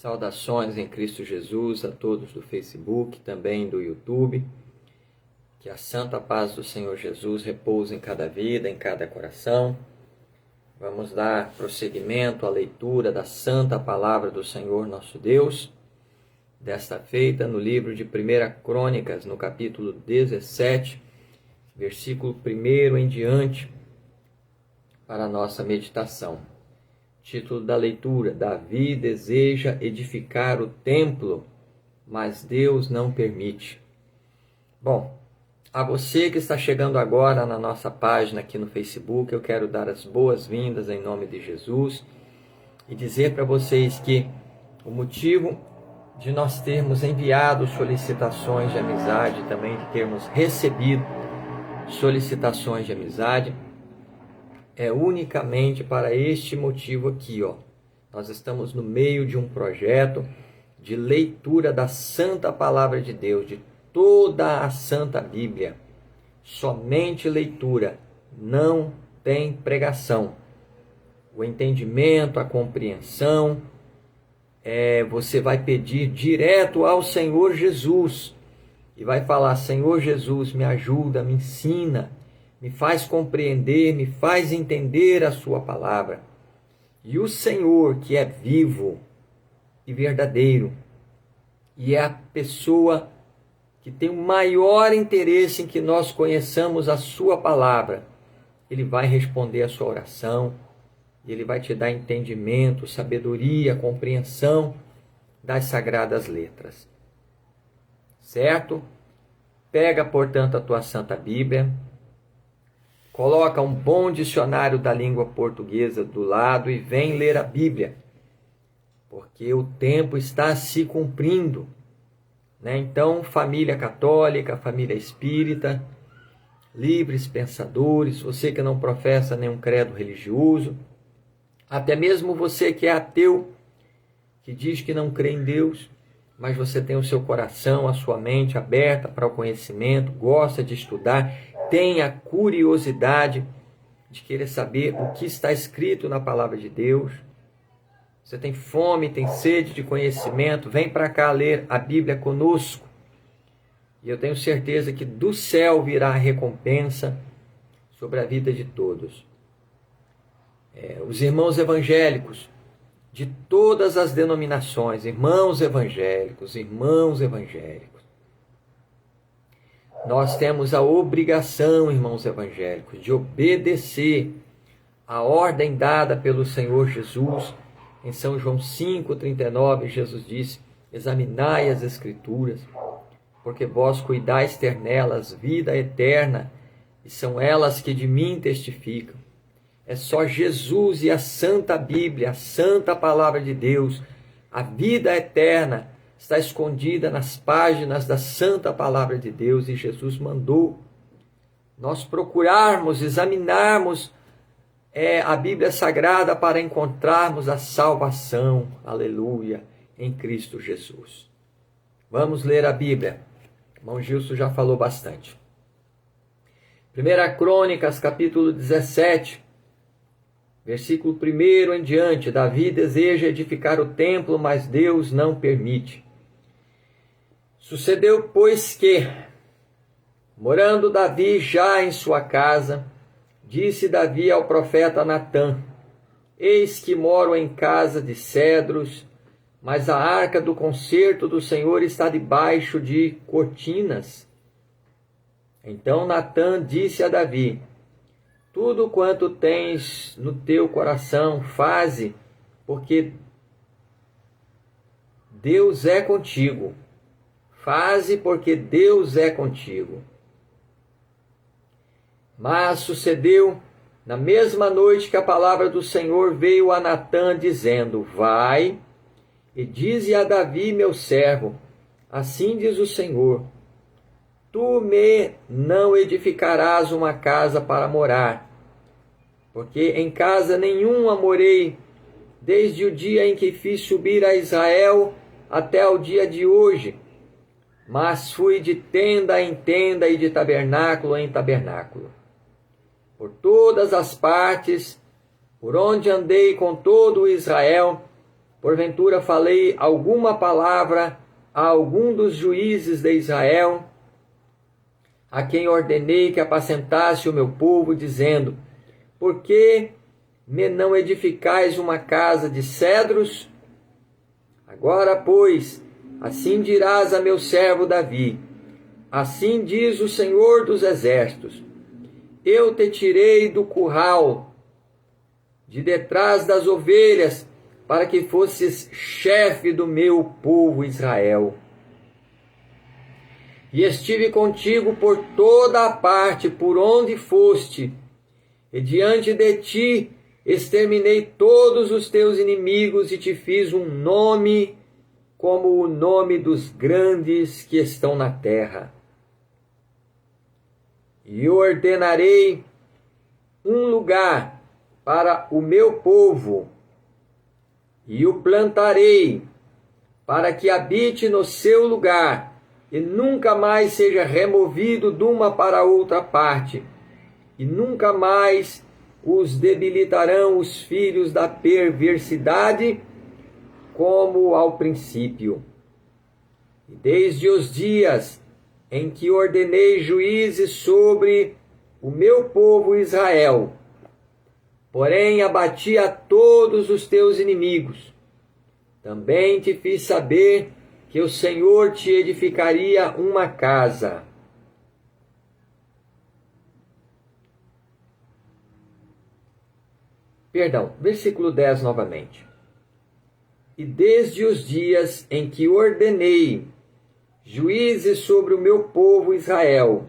Saudações em Cristo Jesus a todos do Facebook, também do YouTube. Que a santa paz do Senhor Jesus repouse em cada vida, em cada coração. Vamos dar prosseguimento à leitura da santa palavra do Senhor nosso Deus. Desta feita no livro de 1 Crônicas, no capítulo 17, versículo 1 em diante, para a nossa meditação. Título da leitura: Davi deseja edificar o templo, mas Deus não permite. Bom, a você que está chegando agora na nossa página aqui no Facebook, eu quero dar as boas-vindas em nome de Jesus e dizer para vocês que o motivo de nós termos enviado solicitações de amizade, também de termos recebido solicitações de amizade, é unicamente para este motivo aqui, ó. Nós estamos no meio de um projeto de leitura da Santa Palavra de Deus, de toda a Santa Bíblia. Somente leitura, não tem pregação. O entendimento, a compreensão, você vai pedir direto ao Senhor Jesus e vai falar: Senhor Jesus, me ajuda, me ensina, me faz compreender, me faz entender a sua palavra. E o Senhor, que é vivo e verdadeiro, e é a pessoa que tem o maior interesse em que nós conheçamos a sua palavra, Ele vai responder a sua oração, e Ele vai te dar entendimento, sabedoria, compreensão das sagradas letras. Certo? Pega, portanto, a tua Santa Bíblia, coloca um bom dicionário da língua portuguesa do lado e vem ler a Bíblia, porque o tempo está se cumprindo, né? Então, família católica, família espírita, livres pensadores, você que não professa nenhum credo religioso, até mesmo você que é ateu, que diz que não crê em Deus, mas você tem o seu coração, a sua mente aberta para o conhecimento, gosta de estudar, tem a curiosidade de querer saber o que está escrito na palavra de Deus. Você tem fome, tem sede de conhecimento, vem para cá ler a Bíblia conosco. E eu tenho certeza que do céu virá a recompensa sobre a vida de todos. Os irmãos evangélicos, de todas as denominações, irmãos evangélicos, nós temos a obrigação, irmãos evangélicos, de obedecer a ordem dada pelo Senhor Jesus. Em São João 5,39, Jesus disse: examinai as Escrituras, porque vós cuidais ter nelas vida eterna, e são elas que de mim testificam. É só Jesus e a Santa Bíblia, a Santa Palavra de Deus, a vida eterna, está escondida nas páginas da Santa Palavra de Deus, e Jesus mandou nós procurarmos, examinarmos a Bíblia Sagrada para encontrarmos a salvação, aleluia, em Cristo Jesus. Vamos ler a Bíblia. O irmão Gilson já falou bastante. 1 Crônicas, capítulo 17, versículo 1 em diante. Davi deseja edificar o templo, mas Deus não permite. Sucedeu, pois, que, morando Davi já em sua casa, disse Davi ao profeta Natã: eis que moro em casa de cedros, mas a arca do concerto do Senhor está debaixo de cortinas. Então Natã disse a Davi: tudo quanto tens no teu coração, faze, porque Deus é contigo. Faze, porque Deus é contigo. Mas sucedeu, na mesma noite, que a palavra do Senhor veio a Natã, dizendo: vai e dize a Davi, meu servo, assim diz o Senhor: tu me não edificarás uma casa para morar, porque em casa nenhuma morei, desde o dia em que fiz subir a Israel até o dia de hoje, mas fui de tenda em tenda e de tabernáculo em tabernáculo. Por todas as partes, por onde andei com todo o Israel, porventura falei alguma palavra a algum dos juízes de Israel, a quem ordenei que apacentasse o meu povo, dizendo: por que me não edificais uma casa de cedros? Agora, pois, assim dirás a meu servo Davi: assim diz o Senhor dos Exércitos: eu te tirei do curral, de detrás das ovelhas, para que fosses chefe do meu povo Israel. E estive contigo por toda a parte por onde foste, e diante de ti exterminei todos os teus inimigos e te fiz um nome como o nome dos grandes que estão na terra. E ordenarei um lugar para o meu povo, e o plantarei, para que habite no seu lugar, e nunca mais seja removido de uma para outra parte, e nunca mais os debilitarão os filhos da perversidade, como ao princípio. E desde os dias em que ordenei juízes sobre o meu povo Israel, porém abati a todos os teus inimigos, também te fiz saber que o Senhor te edificaria uma casa. Versículo 10 novamente. E desde os dias em que ordenei juízes sobre o meu povo Israel,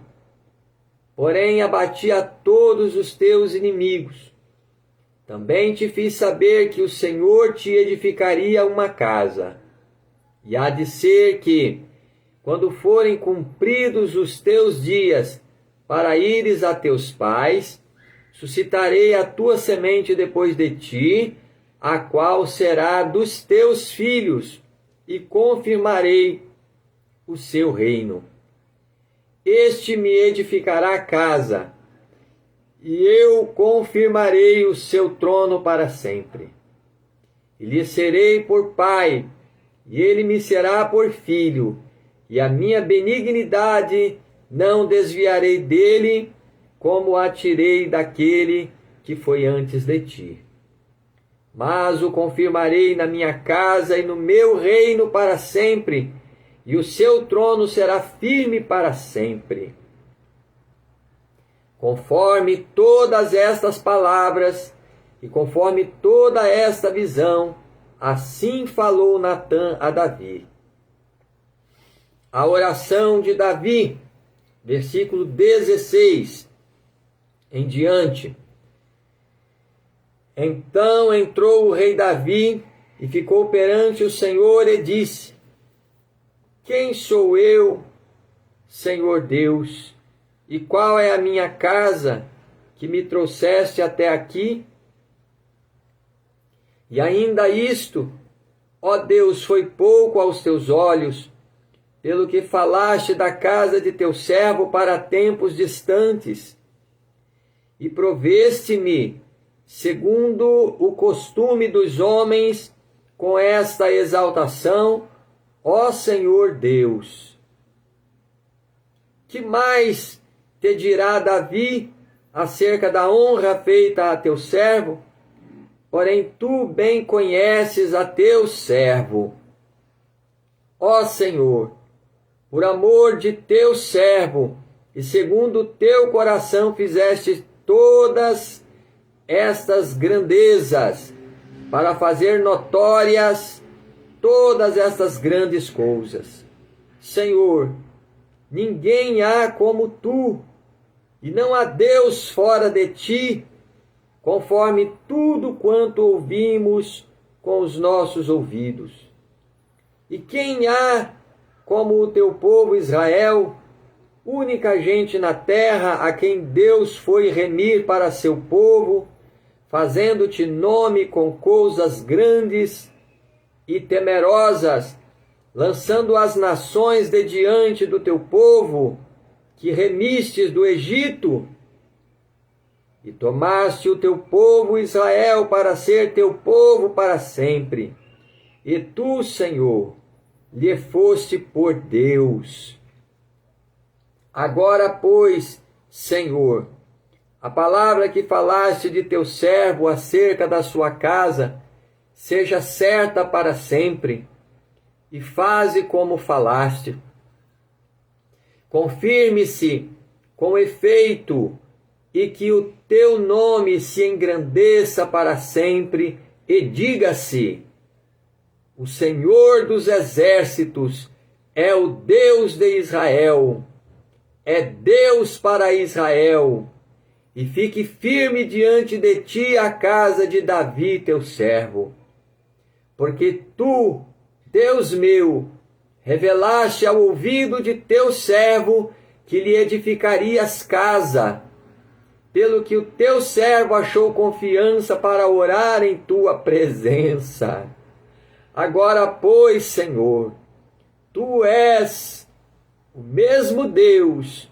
porém abati a todos os teus inimigos, também te fiz saber que o Senhor te edificaria uma casa. E há de ser que, quando forem cumpridos os teus dias para ires a teus pais, suscitarei a tua semente depois de ti, a qual será dos teus filhos, e confirmarei o seu reino. Este me edificará casa, e eu confirmarei o seu trono para sempre. E lhe serei por pai, e ele me será por filho, e a minha benignidade não desviarei dele, como a tirei daquele que foi antes de ti. Mas o confirmarei na minha casa e no meu reino para sempre, e o seu trono será firme para sempre. Conforme todas estas palavras e conforme toda esta visão, assim falou Natã a Davi. A oração de Davi, versículo 16 em diante. Então entrou o rei Davi e ficou perante o Senhor e disse: quem sou eu, Senhor Deus, e qual é a minha casa que me trouxeste até aqui? E ainda isto, ó Deus, foi pouco aos teus olhos, pelo que falaste da casa de teu servo para tempos distantes, e proveste-me, segundo o costume dos homens, com esta exaltação, ó Senhor Deus. Que mais te dirá Davi acerca da honra feita a teu servo? Porém tu bem conheces a teu servo. Ó Senhor, por amor de teu servo, e segundo o teu coração fizeste todas estas grandezas, para fazer notórias todas estas grandes coisas. Senhor, ninguém há como tu, e não há Deus fora de ti, conforme tudo quanto ouvimos com os nossos ouvidos. E quem há como o teu povo Israel, única gente na terra a quem Deus foi remir para seu povo, fazendo-te nome com coisas grandes e temerosas, lançando as nações de diante do teu povo, que remistes do Egito, e tomaste o teu povo Israel para ser teu povo para sempre, e tu, Senhor, lhe foste por Deus. Agora, pois, Senhor, a palavra que falaste de teu servo acerca da sua casa seja certa para sempre, e faze como falaste. Confirme-se com efeito, e que o teu nome se engrandeça para sempre, e diga-se: o Senhor dos exércitos é o Deus de Israel, é Deus para Israel, e fique firme diante de ti a casa de Davi, teu servo. Porque tu, Deus meu, revelaste ao ouvido de teu servo que lhe edificarias casa, pelo que o teu servo achou confiança para orar em tua presença. Agora, pois, Senhor, tu és o mesmo Deus,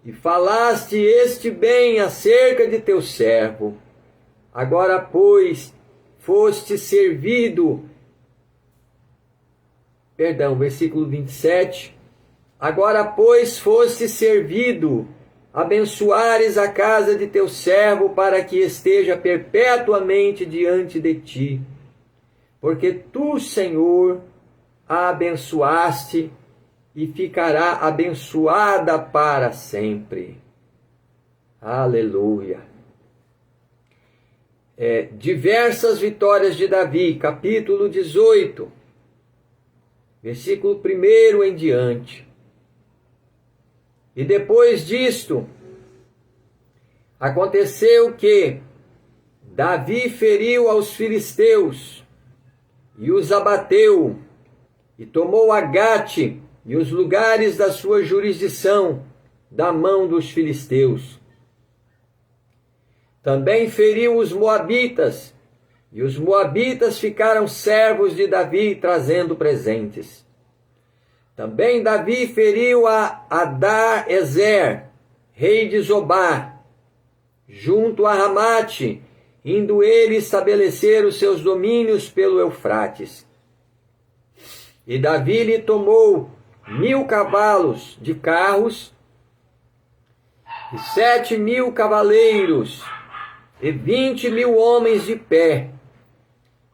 e falaste este bem acerca de teu servo. Agora, pois, foste servido, versículo 27, agora, pois, foste servido, abençoares a casa de teu servo, para que esteja perpetuamente diante de ti. Porque tu, Senhor, a abençoaste, e ficará abençoada para sempre. Aleluia. Diversas vitórias de Davi, capítulo 18, versículo 1 em diante. E depois disto, aconteceu que Davi feriu aos filisteus, e os abateu, e tomou Agate e os lugares da sua jurisdição da mão dos filisteus. Também feriu os moabitas, e os moabitas ficaram servos de Davi, trazendo presentes. Também Davi feriu a Adar-ezer, rei de Zobá, junto a Ramate, indo ele estabelecer os seus domínios pelo Eufrates. E Davi lhe tomou 1000 cavalos de carros, e 7.000 cavaleiros, e 20.000 homens de pé.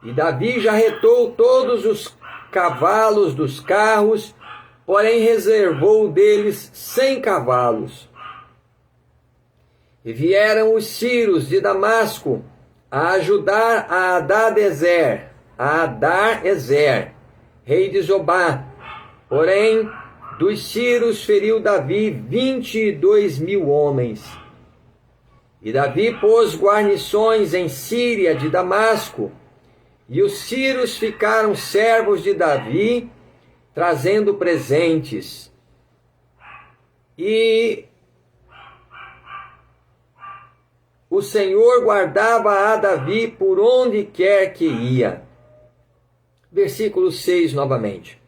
E Davi jarretou todos os cavalos dos carros, porém reservou deles 100 cavalos. E vieram os sírios de Damasco a ajudar a Adar-ezer, rei de Zobá. Porém, dos sírios feriu Davi 22.000 homens. E Davi pôs guarnições em Síria de Damasco, e os sírios ficaram servos de Davi, trazendo presentes. E o Senhor guardava a Davi por onde quer que ia. Versículo 6 novamente.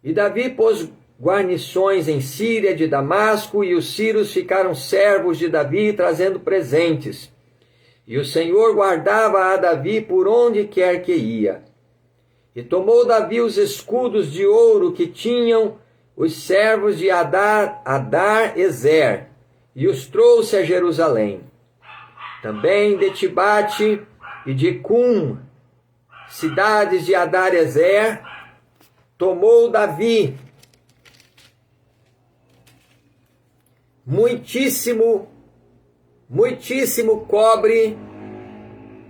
E Davi pôs guarnições em Síria de Damasco, e os sírios ficaram servos de Davi, trazendo presentes. E o Senhor guardava a Davi por onde quer que ia. E tomou Davi os escudos de ouro que tinham os servos de Adar-ezer, e os trouxe a Jerusalém. Também de Tibate e de Cum, cidades de Adar-ezer, tomou Davi muitíssimo cobre,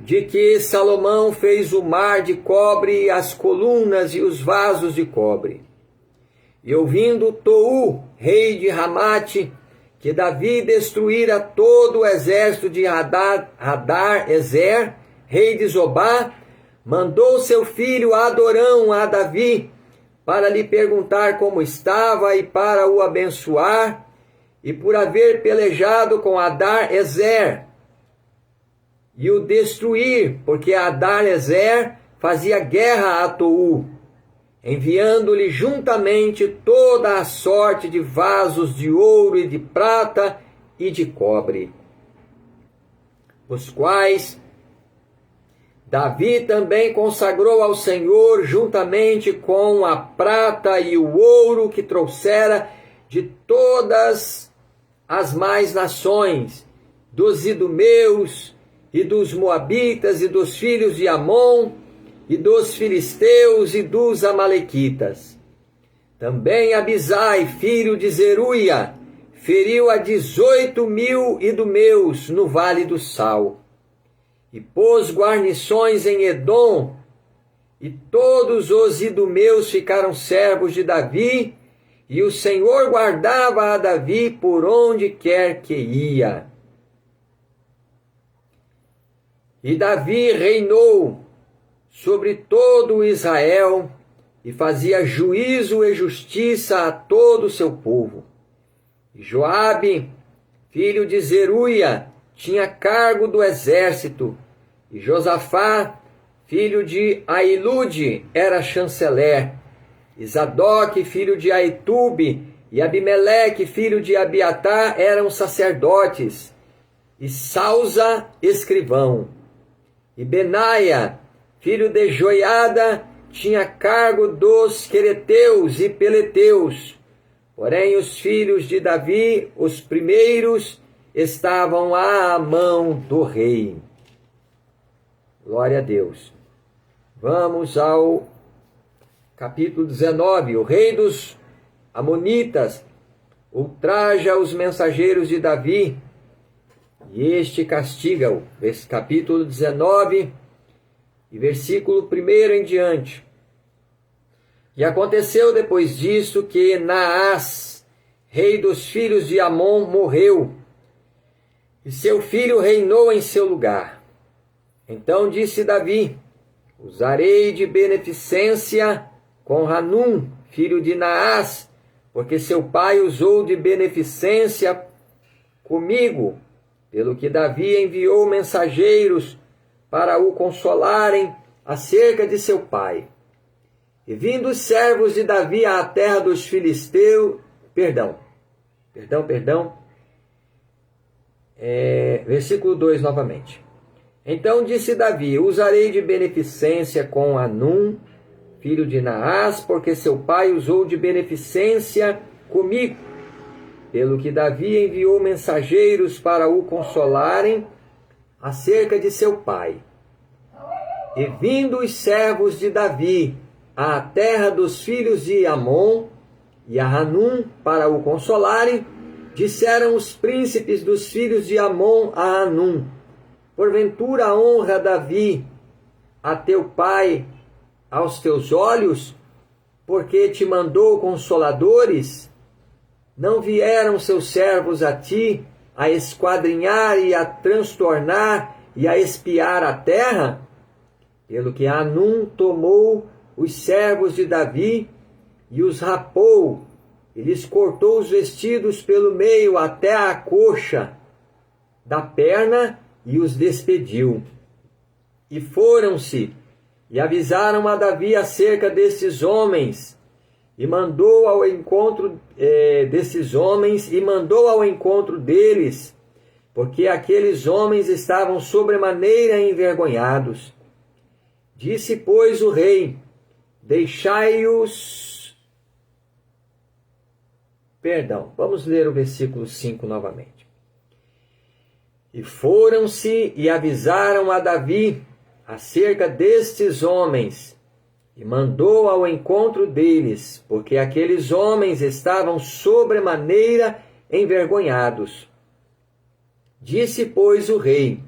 de que Salomão fez o mar de cobre, as colunas e os vasos de cobre. E ouvindo Tou, rei de Ramate, que Davi destruíra todo o exército de Adar-ezer, rei de Zobá, mandou seu filho Adorão a Davi, para lhe perguntar como estava e para o abençoar, e por haver pelejado com Adar-ezer e o destruir, porque Adar-ezer fazia guerra a Tou, enviando-lhe juntamente toda a sorte de vasos de ouro e de prata e de cobre, os quais Davi também consagrou ao Senhor, juntamente com a prata e o ouro que trouxera de todas as mais nações, dos idumeus e dos moabitas e dos filhos de Amon e dos filisteus e dos amalequitas. Também Abisai, filho de Zeruia, feriu a 18.000 idumeus no Vale do Sal, e pôs guarnições em Edom, e todos os idumeus ficaram servos de Davi, e o Senhor guardava a Davi por onde quer que ia. E Davi reinou sobre todo Israel, e fazia juízo e justiça a todo o seu povo. E Joabe, filho de Zeruia, tinha cargo do exército, e Josafá, filho de Ailude, era chanceler. E Zadok, filho de Aitube, e Abimeleque, filho de Abiatar, eram sacerdotes, e Sausa, escrivão. E Benaia, filho de Joiada, tinha cargo dos quereteus e peleteus. Porém, os filhos de Davi, os primeiros, estavam à mão do rei. Glória a Deus. Vamos ao capítulo 19. O rei dos Amonitas ultraja os mensageiros de Davi, e este castiga-o. Capítulo 19, e versículo 1 em diante. E aconteceu depois disso que Naás, rei dos filhos de Amon, morreu, e seu filho reinou em seu lugar. Então disse Davi: usarei de beneficência com Hanum, filho de Naás, porque seu pai usou de beneficência comigo, pelo que Davi enviou mensageiros para o consolarem acerca de seu pai. E vindo os servos de Davi à terra dos filisteus, versículo 2 novamente. Então disse Davi: usarei de beneficência com Hanum, filho de Naás, porque seu pai usou de beneficência comigo. Pelo que Davi enviou mensageiros para o consolarem acerca de seu pai. E vindo os servos de Davi à terra dos filhos de Amon e a Hanum para o consolarem, disseram os príncipes dos filhos de Amon a Hanum: porventura honra Davi a teu pai aos teus olhos, porque te mandou consoladores? Não vieram seus servos a ti a esquadrinhar e a transtornar e a espiar a terra? Pelo que Hanum tomou os servos de Davi e os rapou, e lhes cortou os vestidos pelo meio até a coxa da perna, e os despediu. E foram-se, e avisaram a Davi acerca destes homens, e mandou ao encontro deles, porque aqueles homens estavam sobremaneira envergonhados. Disse, pois, o rei: deixai-os... vamos ler o versículo 5 novamente. E foram-se e avisaram a Davi acerca destes homens, e mandou ao encontro deles, porque aqueles homens estavam sobremaneira envergonhados. Disse, pois, o rei: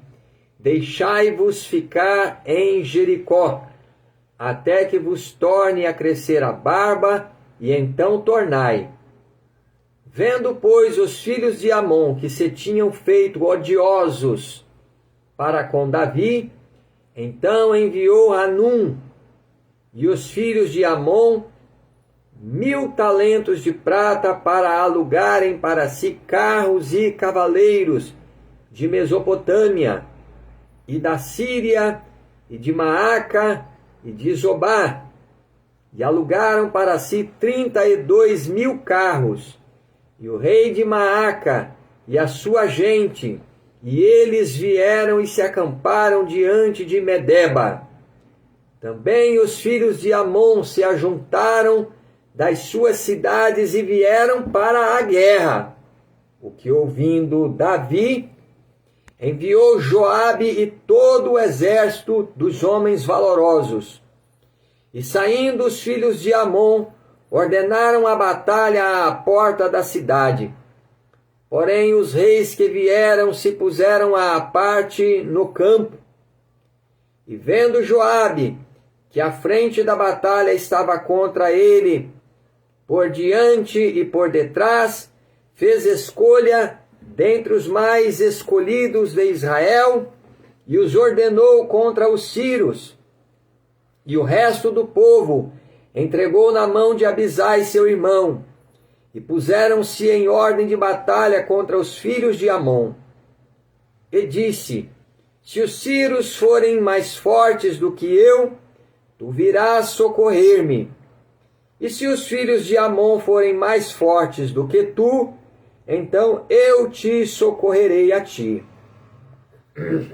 deixai-vos ficar em Jericó, até que vos torne a crescer a barba, e então tornai. Vendo, pois, os filhos de Amon que se tinham feito odiosos para com Davi, então enviou Hanum e os filhos de Amon 1.000 talentos de prata para alugarem para si carros e cavaleiros de Mesopotâmia, e da Síria, e de Maaca, e de Zobá, e alugaram para si 32.000 carros. E o rei de Maaca e a sua gente, e eles vieram e se acamparam diante de Medeba. Também os filhos de Amon se ajuntaram das suas cidades e vieram para a guerra. O que, ouvindo Davi, enviou Joabe e todo o exército dos homens valorosos. E saindo os filhos de Amon, ordenaram a batalha à porta da cidade. Porém os reis que vieram se puseram à parte no campo. E vendo Joabe que a frente da batalha estava contra ele, por diante e por detrás, fez escolha dentre os mais escolhidos de Israel e os ordenou contra os sírios. E o resto do povo entregou na mão de Abisai seu irmão, e puseram-se em ordem de batalha contra os filhos de Amon. E disse: se os sírios forem mais fortes do que eu, tu virás socorrer-me. E se os filhos de Amon forem mais fortes do que tu, então eu te socorrerei a ti.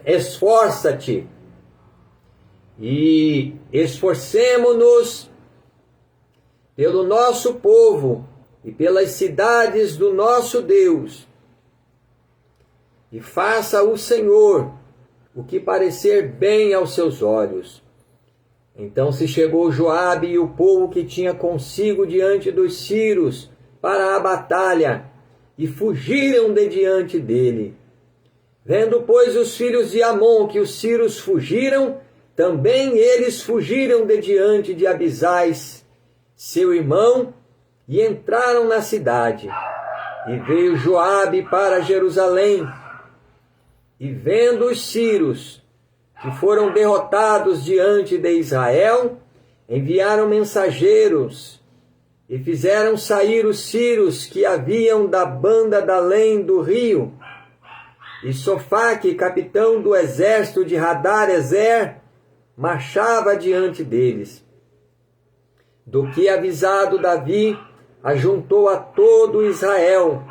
Esforça-te e esforcemo-nos pelo nosso povo e pelas cidades do nosso Deus. E faça o Senhor o que parecer bem aos seus olhos. Então se chegou Joabe e o povo que tinha consigo diante dos sírios para a batalha, e fugiram de diante dele. Vendo, pois, os filhos de Amon que os sírios fugiram, também eles fugiram de diante de Abisai, seu irmão, e entraram na cidade. E veio Joabe para Jerusalém, e vendo os sírios que foram derrotados diante de Israel, enviaram mensageiros e fizeram sair os sírios que haviam da banda da além do rio. E Sofaque, capitão do exército de Hadar-ezer, marchava diante deles. Do que avisado Davi, ajuntou a todo Israel,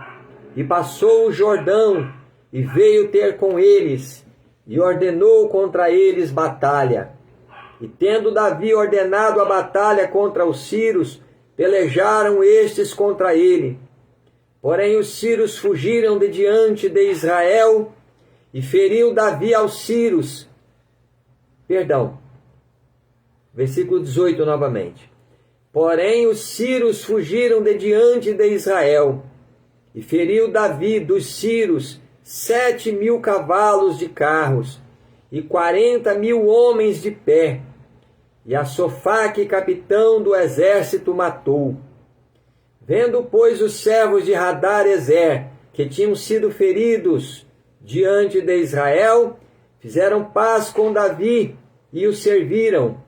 e passou o Jordão, e veio ter com eles, e ordenou contra eles batalha. E tendo Davi ordenado a batalha contra os sírios, pelejaram estes contra ele. Porém os sírios fugiram de diante de Israel, e feriu Davi aos sírios. Versículo 18 novamente. Porém os sírios fugiram de diante de Israel, e feriu Davi dos sírios 7.000 cavalos de carros, e 40.000 homens de pé. E a Sofaque, capitão do exército, matou. Vendo, pois, os servos de Hadar-ezer, que tinham sido feridos diante de Israel, fizeram paz com Davi e o serviram.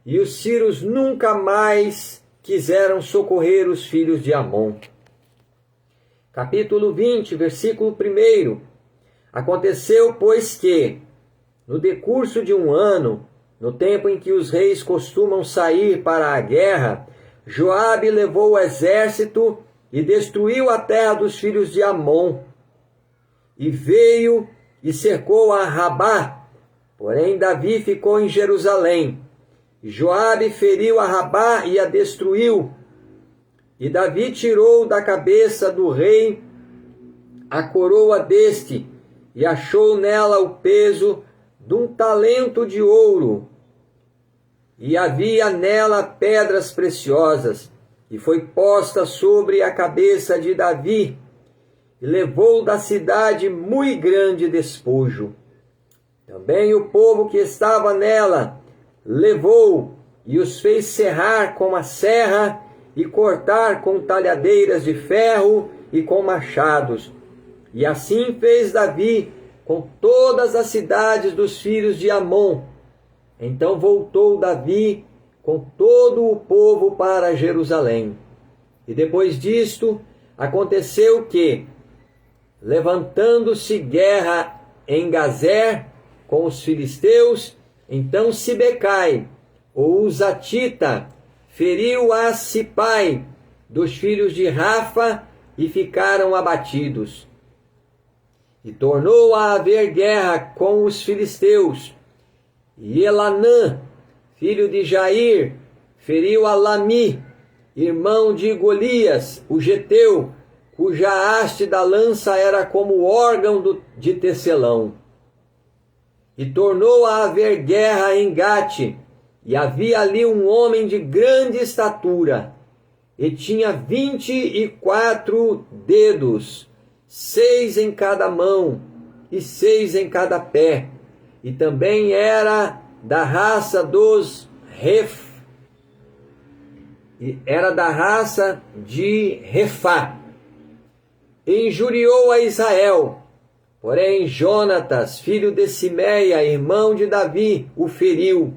E os sírios nunca mais quiseram socorrer os filhos de Amon. Capítulo 20, versículo 1. Aconteceu, pois, que, no decurso de um ano, no tempo em que os reis costumam sair para a guerra, Joabe levou o exército e destruiu a terra dos filhos de Amon. E veio e cercou a Rabá, porém Davi ficou em Jerusalém. Joabe feriu a Rabá e a destruiu. E Davi tirou da cabeça do rei a coroa deste, e achou nela o peso de um talento de ouro. E havia nela pedras preciosas, e foi posta sobre a cabeça de Davi, e levou da cidade muito grande despojo. Também o povo que estava nela levou, e os fez serrar com a serra, e cortar com talhadeiras de ferro e com machados. E assim fez Davi com todas as cidades dos filhos de Amon. Então voltou Davi com todo o povo para Jerusalém. E depois disto, aconteceu que, levantando-se guerra em Gazer com os filisteus, então Sibecai, o Uzatita, feriu a Sipai dos filhos de Rafa, e ficaram abatidos. E tornou a haver guerra com os filisteus. E Elanã, filho de Jair, feriu a Lami, irmão de Golias, o geteu, cuja haste da lança era como o órgão de tecelão. E tornou a haver guerra em Gate, e havia ali um homem de grande estatura, e tinha 24 dedos, 6 em cada mão, e 6 em cada pé, e também era da raça dos de Refá. E injuriou a Israel. Porém, Jonatas, filho de Simeia, irmão de Davi, o feriu.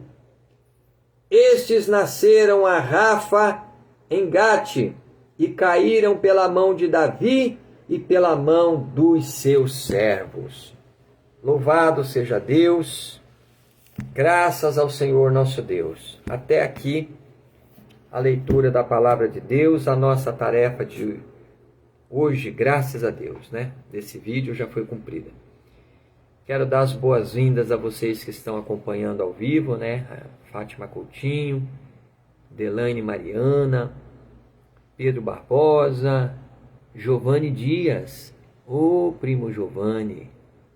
Estes nasceram a Rafa em Gate e caíram pela mão de Davi e pela mão dos seus servos. Louvado seja Deus, graças ao Senhor nosso Deus. Até aqui a leitura da palavra de Deus, a nossa tarefa de hoje, graças a Deus, desse vídeo já foi cumprida. Quero dar as boas-vindas a vocês que estão acompanhando ao vivo, a Fátima Coutinho, Delaine Mariana, Pedro Barbosa, Giovanni Dias, primo Giovanni,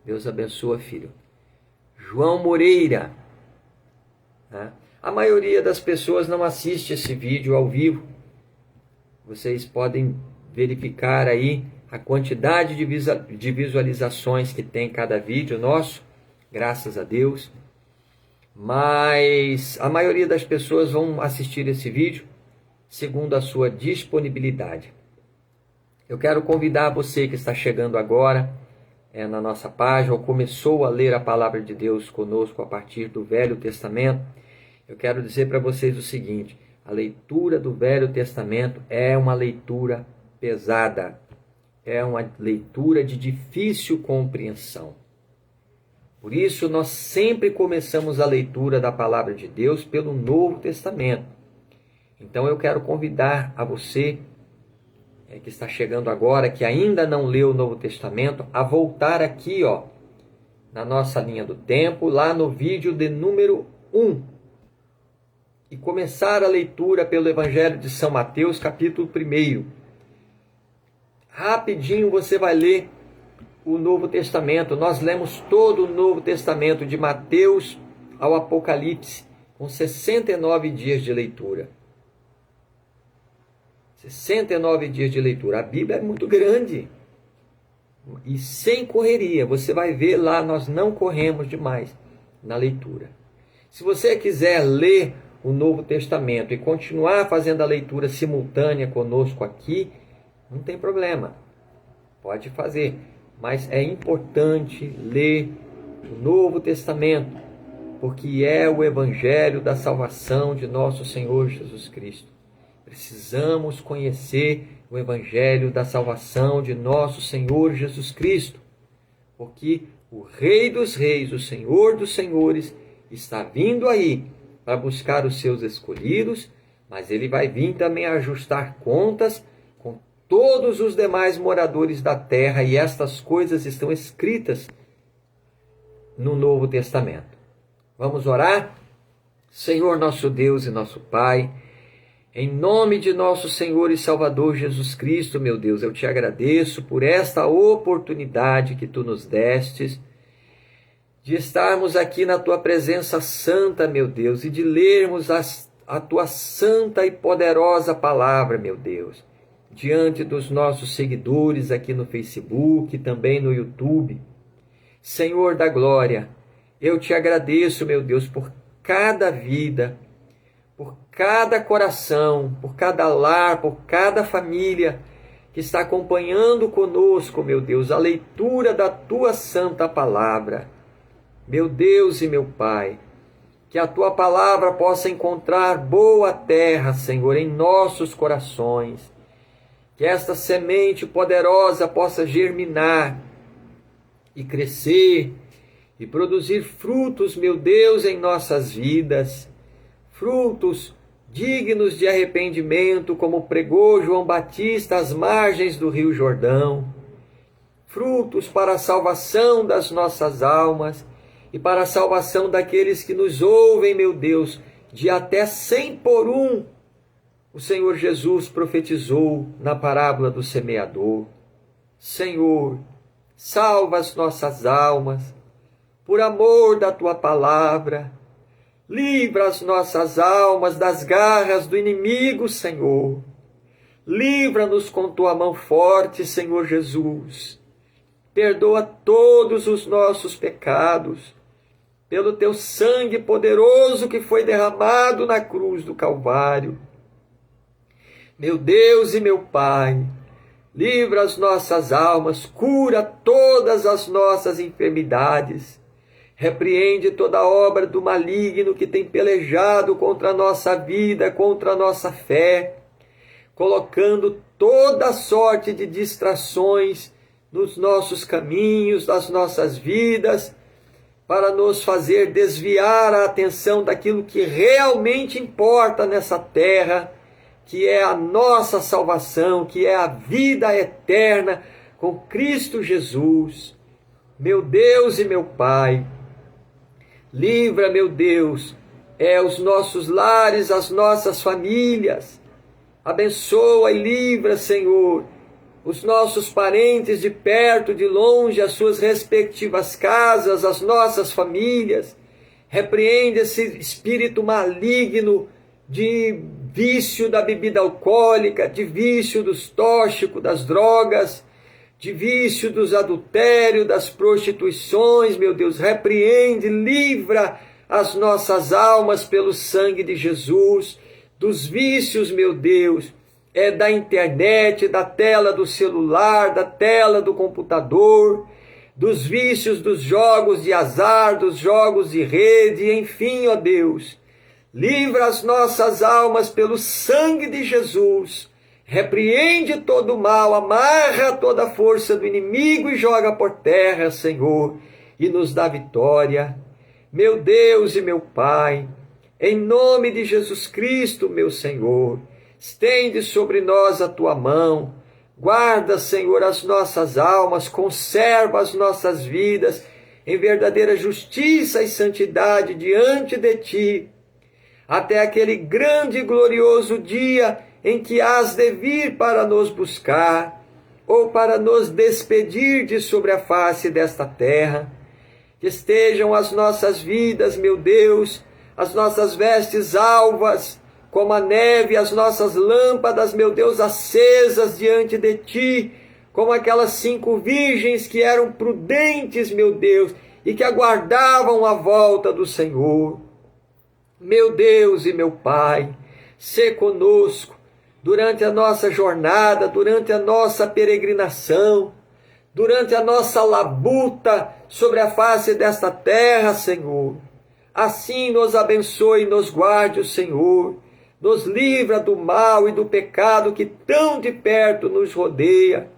Deus abençoa, filho. João Moreira. A maioria das pessoas não assiste esse vídeo ao vivo. Vocês podem verificar aí a quantidade de visualizações que tem cada vídeo nosso, graças a Deus. Mas a maioria das pessoas vão assistir esse vídeo segundo a sua disponibilidade. Eu quero convidar você que está chegando agora na nossa página, ou começou a ler a palavra de Deus conosco a partir do Velho Testamento. Eu quero dizer para vocês o seguinte: a leitura do Velho Testamento é uma leitura pesada, é uma leitura de difícil compreensão. Por isso, nós sempre começamos a leitura da palavra de Deus pelo Novo Testamento. Então, eu quero convidar a você que está chegando agora, que ainda não leu o Novo Testamento, a voltar aqui, na nossa linha do tempo, lá no vídeo de número 1, e começar a leitura pelo Evangelho de São Mateus, capítulo 1. Rapidinho você vai ler o Novo Testamento. Nós lemos todo o Novo Testamento, de Mateus ao Apocalipse, com 69 dias de leitura. 69 dias de leitura. A Bíblia é muito grande. E sem correria. Você vai ver lá, nós não corremos demais na leitura. Se você quiser ler o Novo Testamento e continuar fazendo a leitura simultânea conosco aqui, não tem problema. Pode fazer. Mas é importante ler o Novo Testamento, porque é o Evangelho da salvação de nosso Senhor Jesus Cristo. Precisamos conhecer o Evangelho da salvação de nosso Senhor Jesus Cristo, porque o Rei dos Reis, o Senhor dos Senhores, está vindo aí para buscar os seus escolhidos, mas ele vai vir também ajustar contas com todos os demais moradores da terra, e estas coisas estão escritas no Novo Testamento. Vamos orar? Senhor nosso Deus e nosso Pai, em nome de nosso Senhor e Salvador Jesus Cristo, meu Deus, eu te agradeço por esta oportunidade que tu nos destes, de estarmos aqui na tua presença santa, meu Deus, e de lermos a tua santa e poderosa palavra, meu Deus, diante dos nossos seguidores aqui no Facebook e também no YouTube. Senhor da glória, eu te agradeço, meu Deus, por cada vida, por cada coração, por cada lar, por cada família que está acompanhando conosco, meu Deus, a leitura da tua santa palavra. Meu Deus e meu Pai, que a tua palavra possa encontrar boa terra, Senhor, em nossos corações. Que esta semente poderosa possa germinar e crescer e produzir frutos, meu Deus, em nossas vidas. Frutos dignos de arrependimento, como pregou João Batista às margens do Rio Jordão. frutos para a salvação das nossas almas e para a salvação daqueles que nos ouvem, meu Deus, de até 100 por um. O Senhor Jesus profetizou na parábola do semeador. Senhor, salva as nossas almas, por amor da Tua palavra. Livra as nossas almas das garras do inimigo, Senhor. Livra-nos com Tua mão forte, Senhor Jesus. Perdoa todos os nossos pecados, pelo Teu sangue poderoso que foi derramado na cruz do Calvário. Meu Deus e meu Pai, livra as nossas almas, cura todas as nossas enfermidades, repreende toda obra do maligno que tem pelejado contra a nossa vida, contra a nossa fé, colocando toda sorte de distrações nos nossos caminhos, nas nossas vidas, para nos fazer desviar a atenção daquilo que realmente importa nessa terra, que é a nossa salvação, que é a vida eterna com Cristo Jesus. Meu Deus e meu Pai, livra, meu Deus, os nossos lares, as nossas famílias. Abençoa e livra, Senhor, os nossos parentes de perto, de longe, as suas respectivas casas, as nossas famílias. Repreende esse espírito maligno de vício da bebida alcoólica, de vício dos tóxicos, das drogas, de vício dos adultérios, das prostituições, meu Deus. Repreende, livra as nossas almas pelo sangue de Jesus, dos vícios, meu Deus, da internet, da tela do celular, da tela do computador, dos vícios dos jogos de azar, dos jogos de rede, enfim, ó Deus. Livra as nossas almas pelo sangue de Jesus. Repreende todo o mal, amarra toda a força do inimigo e joga por terra, Senhor, e nos dá vitória. Meu Deus e meu Pai, em nome de Jesus Cristo, meu Senhor, estende sobre nós a Tua mão. Guarda, Senhor, as nossas almas, conserva as nossas vidas em verdadeira justiça e santidade diante de Ti, até aquele grande e glorioso dia em que hás de vir para nos buscar, ou para nos despedir de sobre a face desta terra. Que estejam as nossas vidas, meu Deus, as nossas vestes alvas, como a neve, as nossas lâmpadas, meu Deus, acesas diante de Ti, como aquelas 5 virgens que eram prudentes, meu Deus, e que aguardavam a volta do Senhor. Meu Deus e meu Pai, sê conosco durante a nossa jornada, durante a nossa peregrinação, durante a nossa labuta sobre a face desta terra, Senhor. Assim nos abençoe e nos guarde o Senhor, nos livra do mal e do pecado que tão de perto nos rodeia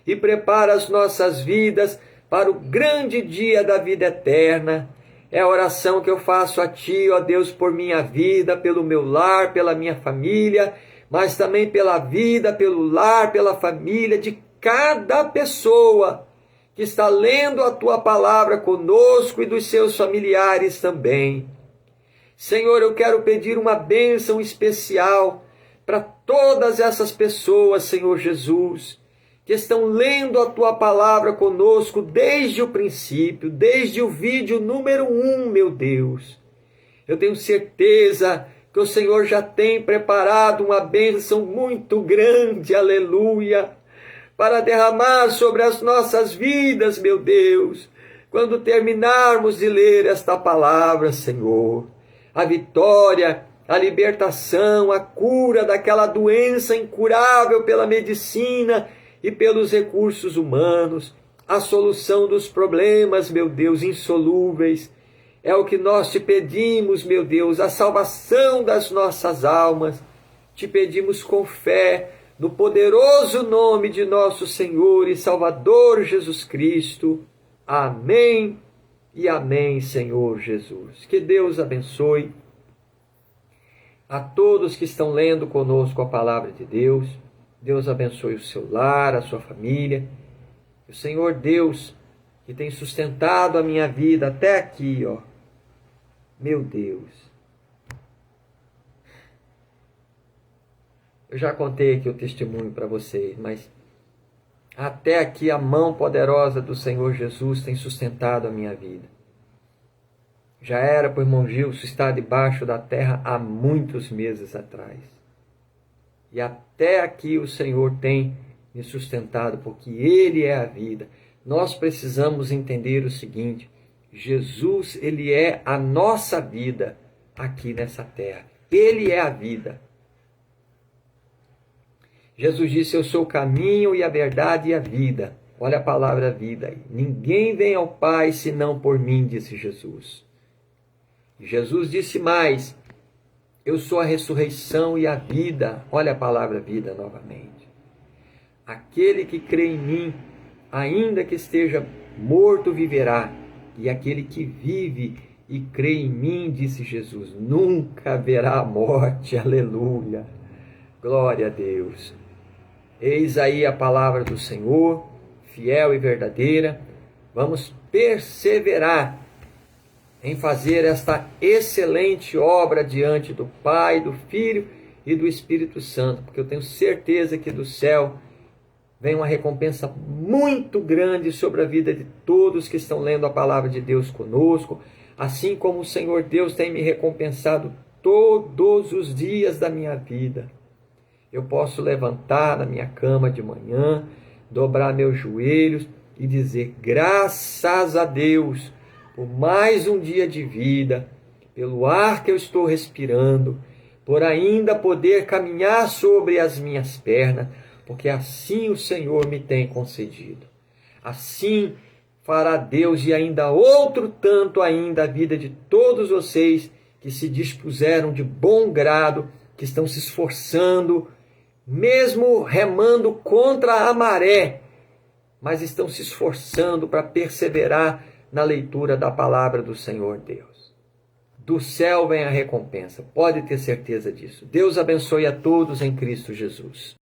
e prepara as nossas vidas para o grande dia da vida eterna. É a oração que eu faço a Ti, ó Deus, por minha vida, pelo meu lar, pela minha família, mas também pela vida, pelo lar, pela família de cada pessoa que está lendo a Tua palavra conosco e dos seus familiares também. Senhor, eu quero pedir uma bênção especial para todas essas pessoas, Senhor Jesus, que estão lendo a Tua palavra conosco desde o princípio, desde o vídeo número 1, meu Deus. Eu tenho certeza que o Senhor já tem preparado uma bênção muito grande, aleluia, para derramar sobre as nossas vidas, meu Deus, quando terminarmos de ler esta palavra, Senhor. A vitória, a libertação, a cura daquela doença incurável pela medicina e pelos recursos humanos, a solução dos problemas, meu Deus, insolúveis. É o que nós te pedimos, meu Deus, a salvação das nossas almas. Te pedimos com fé, no poderoso nome de nosso Senhor e Salvador Jesus Cristo. Amém e amém, Senhor Jesus. Que Deus abençoe a todos que estão lendo conosco a palavra de Deus. Deus abençoe o seu lar, a sua família. O Senhor Deus, que tem sustentado a minha vida até aqui, ó. Meu Deus. Eu já contei aqui o testemunho para vocês, mas até aqui a mão poderosa do Senhor Jesus tem sustentado a minha vida. Já era para o irmão Gilson estar debaixo da terra há muitos meses atrás. E até aqui o Senhor tem me sustentado, porque Ele é a vida. Nós precisamos entender o seguinte: Jesus, Ele é a nossa vida aqui nessa terra. Ele é a vida. Jesus disse: eu sou o caminho e a verdade e a vida. Olha a palavra vida aí. Ninguém vem ao Pai senão por mim, disse Jesus. E Jesus disse mais: eu sou a ressurreição e a vida. Olha a palavra vida novamente. Aquele que crê em mim, ainda que esteja morto, viverá. E aquele que vive e crê em mim, disse Jesus, nunca verá a morte. Aleluia. Glória a Deus. Eis aí a palavra do Senhor, fiel e verdadeira. Vamos perseverar em fazer esta excelente obra diante do Pai, do Filho e do Espírito Santo, porque eu tenho certeza que do céu vem uma recompensa muito grande sobre a vida de todos que estão lendo a palavra de Deus conosco, assim como o Senhor Deus tem me recompensado todos os dias da minha vida. Eu posso levantar da minha cama de manhã, dobrar meus joelhos e dizer graças a Deus por mais um dia de vida, pelo ar que eu estou respirando, por ainda poder caminhar sobre as minhas pernas, porque assim o Senhor me tem concedido. Assim fará Deus e ainda outro tanto ainda a vida de todos vocês que se dispuseram de bom grado, que estão se esforçando, mesmo remando contra a maré, mas estão se esforçando para perseverar na leitura da palavra do Senhor Deus. Do céu vem a recompensa, pode ter certeza disso. Deus abençoe a todos em Cristo Jesus.